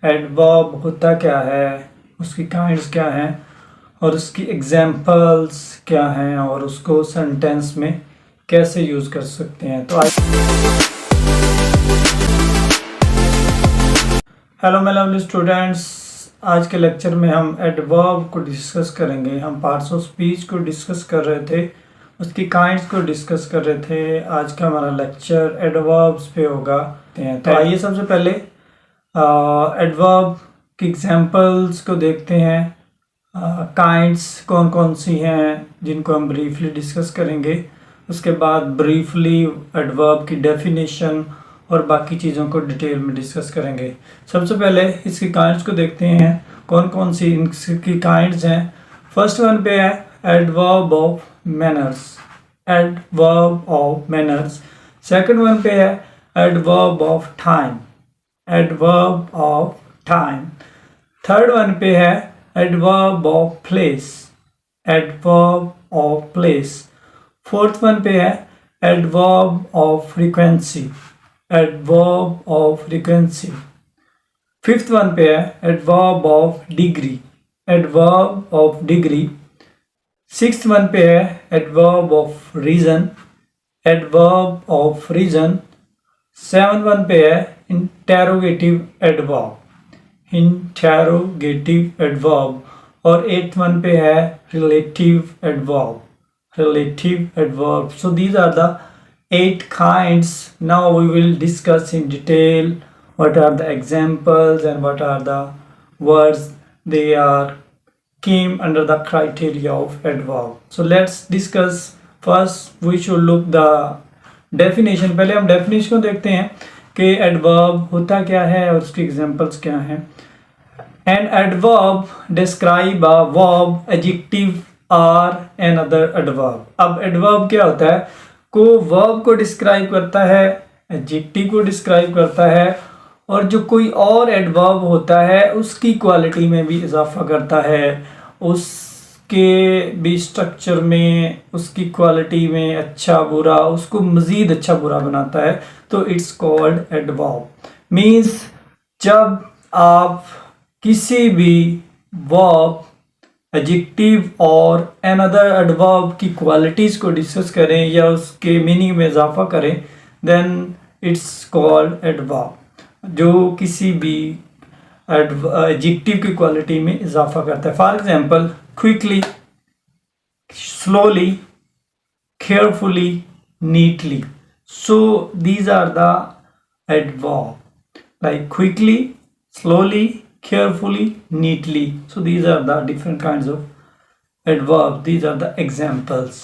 Adverb होता क्या है, उसकी काइंड्स क्या हैं और उसकी एग्जाम्पल्स क्या हैं और उसको सेंटेंस में कैसे यूज़ कर सकते हैं। तो हेलो मेरे लवली स्टूडेंट्स, आज के लेक्चर में हम एडवर्ब को डिस्कस करेंगे। हम पार्ट्स ऑफ स्पीच को डिस्कस कर रहे थे, उसकी काइंड्स को डिस्कस कर रहे थे। आज का हमारा लेक्चर एडवर्ब्स पे होगा। तो आइए सबसे पहले एडवर्ब की एग्जांपल्स को देखते हैं। काइंड्स कौन कौन सी हैं जिनको हम ब्रीफली डिस्कस करेंगे। उसके बाद ब्रीफली एडवर्ब की डेफिनेशन और बाकी चीज़ों को डिटेल में डिस्कस करेंगे। सबसे पहले इसकी काइंड्स को देखते हैं, कौन कौन सी इनकी काइंड्स हैं। फर्स्ट वन पे है adverb of manners, adverb of manners. Second one पे है adverb of time, adverb of time. Third one पे है adverb of place, adverb of place. Fourth one पे है adverb of frequency, adverb of frequency. Fifth one पे है adverb of degree, adverb of degree. Sixth one पे है adverb of reason, adverb of reason. Seven one पे है interrogative adverb, interrogative adverb. और eighth one पे है relative adverb, relative adverb. So these are the 8 kinds. Now we will discuss in detail what are the examples and what are the words they are came under the criteria of adverb. So let's discuss. First we should look the definition. पहले हम definition को देखते हैं कि adverb होता क्या है और उसके examples क्या हैं। An adverb describe a verb, adjective or another adverb. अब एडवर्ब क्या होता है, को वर्ब को डिस्क्राइब करता है, एडजेक्टिव को डिस्क्राइब करता है और जो कोई और एडवर्ब होता है उसकी क्वालिटी में भी इजाफा करता है, उसके भी स्ट्रक्चर में, उसकी क्वालिटी में अच्छा बुरा, उसको मज़ीद अच्छा बुरा बनाता है। तो इट्स कॉल्ड एडवर्ब। मीन्स जब आप किसी भी वर्ब, एडजेक्टिव और अनदर एडवर्ब की क्वालिटीज़ को डिस्कस करें या उसके मीनिंग में इजाफा करें, देन इट्स कॉल्ड एडवर्ब, जो किसी भी एडजेक्टिव की क्वालिटी में इजाफा करता है। For example quickly, slowly, carefully, neatly. So these are the adverb, like quickly, slowly, carefully, neatly. So these are the different kinds of adverbs. These are the examples.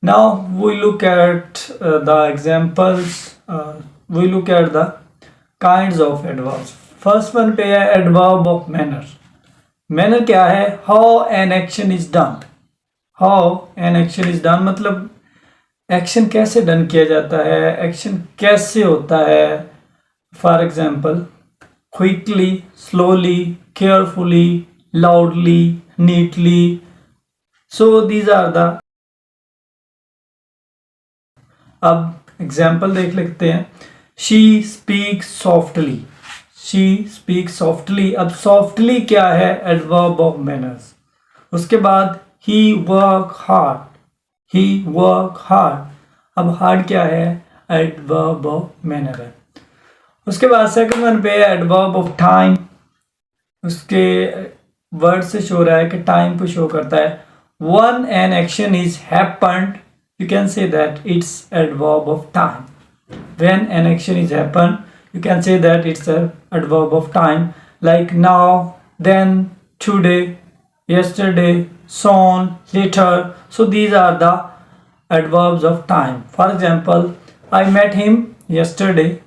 Now we look at the examples. We look at the kinds of adverbs. First one पे है adverb of manner. Manner क्या है? How an action is done. How an action is done मतलब action कैसे done किया जाता है, action कैसे होता है। For example quickly, slowly, carefully, loudly, neatly. So these are the, अब एग्जाम्पल देख लेते हैं। She speaks softly, she speaks softly। अब softly क्या है, adverb of manners। उसके बाद he work hard, he work hard। अब hard क्या है, adverb of manner है। उसके बाद सेकंड वन पे एडवर्ब ऑफ टाइम। उसके वर्ड से शो रहा है कि टाइम को शो करता है। When an action is happened, you can say that it's adverb of time. When an action is happened, you can say that it's adverb of time, like now, then, today, yesterday, soon, later. So these are the adverbs of time. For example, I met him yesterday,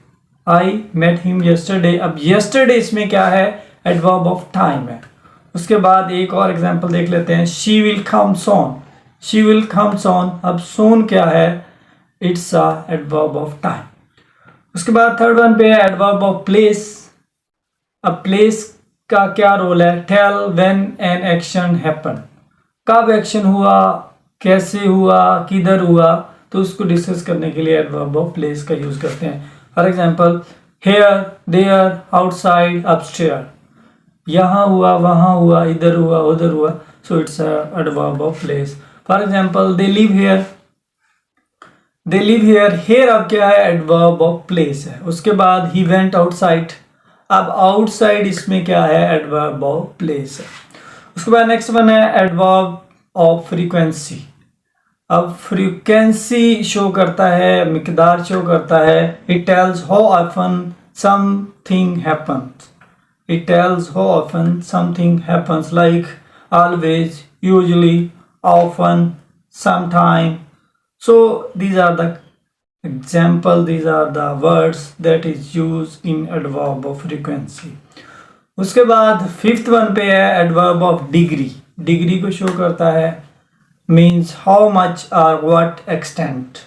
I met him yesterday। अब yesterday इसमें क्या है, adverb of time है। उसके बाद एक और example देख लेते हैं। she will come soon, she will come soon। अब soon क्या है, it's a adverb of time। उसके बाद थर्ड वन पे है adverb of place। अब place का क्या रोल है, tell when an action happen, कब एक्शन हुआ, कैसे हुआ, किधर हुआ, तो उसको डिस्कस करने के लिए adverb of place का यूज़ करते हैं। For example here, there, outside, upstairs. यहाँ हुआ, वहाँ हुआ, इधर हुआ, उधर हुआ. So it's a adverb of place. For example, they live here. They live here. Here अब क्या है? Adverb of place है. उसके बाद he went outside. अब outside इसमें क्या है? Adverb of place है. उसके बाद next one है adverb of frequency. अब फ्रीक्वेंसी शो करता है, मिकदार शो करता है. It tells how often something happens. It tells how often something happens, like always, usually, often, sometime. So these are the example, these are the words that is used in adverb of frequency. उसके बाद fifth one पे है adverb of degree. Degree को show करता है, means how much or what extent.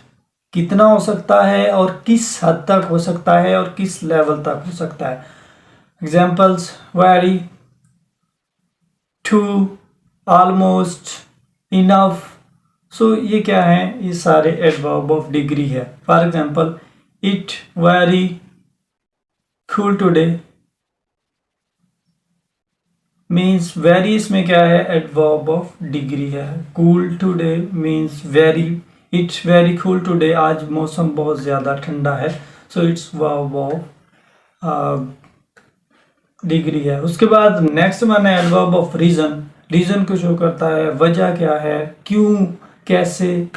कितना हो सकता है और किस हद तक हो सकता है और किस लेवल तक हो सकता है. Examples: very, to, almost, enough. So ये क्या है? ये सारे adverb of degree है. For example, it very cool today means very इसमें क्या है? adverb of degree है. Cool today means very. It's very cool today. आज मौसम बहुत ज़्यादा ठंडा है. So it's verb of degree है. उसके बाद नेक्स्ट वन है adverb of reason. रीजन को शो करता है, वजह क्या है, क्यों, कैसे.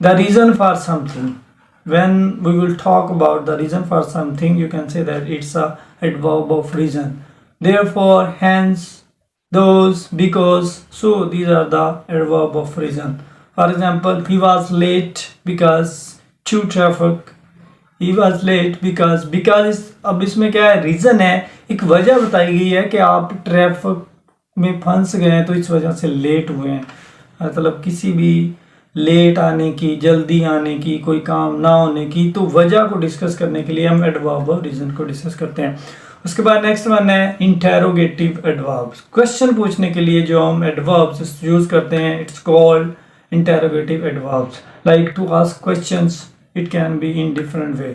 The reason for something. When we will talk about the reason for something, you can say that it's a adverb of reason. Therefore, hence, those, because. So these are the adverb of reason. For example, he was late because to traffic. He was late because अब इसमें क्या है? Reason है, एक वजह बताई गई है कि आप ट्रैफिक में फंस गए हैं तो इस वजह से लेट हुए हैं. मतलब किसी भी लेट आने की, जल्दी आने की, कोई काम ना होने की, तो वजह को डिस्कस करने के लिए हम एडवर्ब और रीज़न को डिस्कस करते हैं. उसके बाद नेक्स्ट वन है इंटेरोगेटिव एडवर्ब्स. क्वेश्चन पूछने के लिए जो हम एडवर्ब्स यूज़ करते हैं, it's called interrogative adverbs. Like to ask questions, it can be in different way.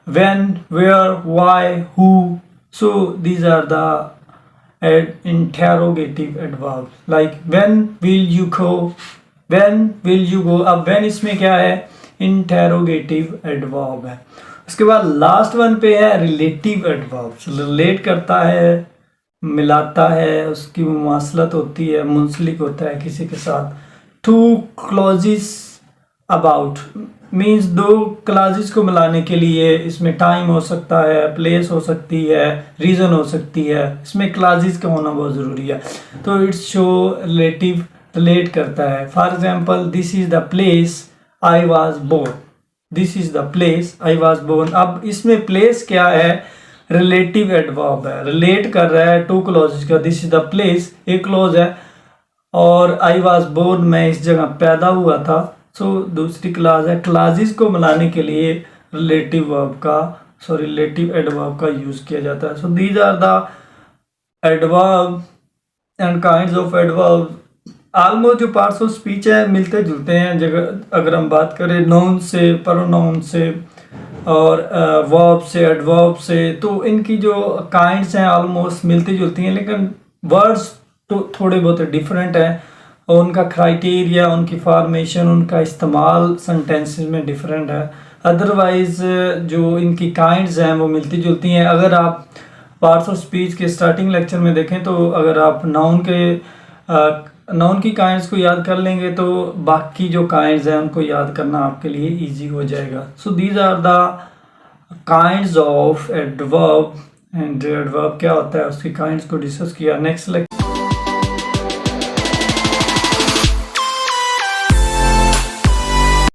When, where, why, who. So these are the interrogative adverbs. Like when will you go, when will you go. अब when इसमें क्या है? interrogative adverb है. उसके बाद last one पे है relative adverbs. Relate करता है, मिलाता है, उसकी मुमासलत होती है, मुंसलिक होता है किसी के साथ. two clauses about मीन्स दो क्लासेस को मिलाने के लिए इसमें टाइम हो सकता है, प्लेस हो सकती है, रीज़न हो सकती है. इसमें क्लासेस का होना बहुत ज़रूरी है. तो इट्स शो रिलेटिव, रिलेट करता है. For example, this is the place I was born. This is the place I was born. अब इसमें प्लेस क्या है? रिलेटिव एडवर्ब है, रिलेट कर रहा है टू क्लॉजेस का. दिस इज़ द प्लेस एक क्लॉज है, और आई वाज बोर्न मैं इस जगह पैदा हुआ था. सो दूसरी क्लास है. क्लासेस को मिलाने के लिए रिलेटिव एडवर्ब का यूज़ किया जाता है. So these are the adverb and kinds of adverb. Almost जो पार्ट्स ऑफ स्पीच है मिलते जुलते हैं. जगह अगर हम बात करें नाउन से, प्रोनाउन से और वर्ब से, एडवर्ब से, तो इनकी जो काइंड्स हैं ऑलमोस्ट मिलती जुलती हैं, लेकिन वर्ड्स तो थोड़े बहुत डिफरेंट हैं. और उनका क्राइटेरिया, उनकी फॉर्मेशन, उनका इस्तेमाल सेंटेंसेस में डिफरेंट है. अदरवाइज़ जो इनकी काइंड्स हैं वो मिलती जुलती हैं. अगर आप पार्ट्स ऑफ स्पीच के स्टार्टिंग लेक्चर में देखें तो अगर आप नाउन की काइंड्स को याद कर लेंगे तो बाकी जो काइंड्स हैं उनको याद करना आपके लिए ईजी हो जाएगा. So these are the kinds of adverb. And adverb क्या होता है, उसकी काइंड्स को डिस्कस किया. Next lecture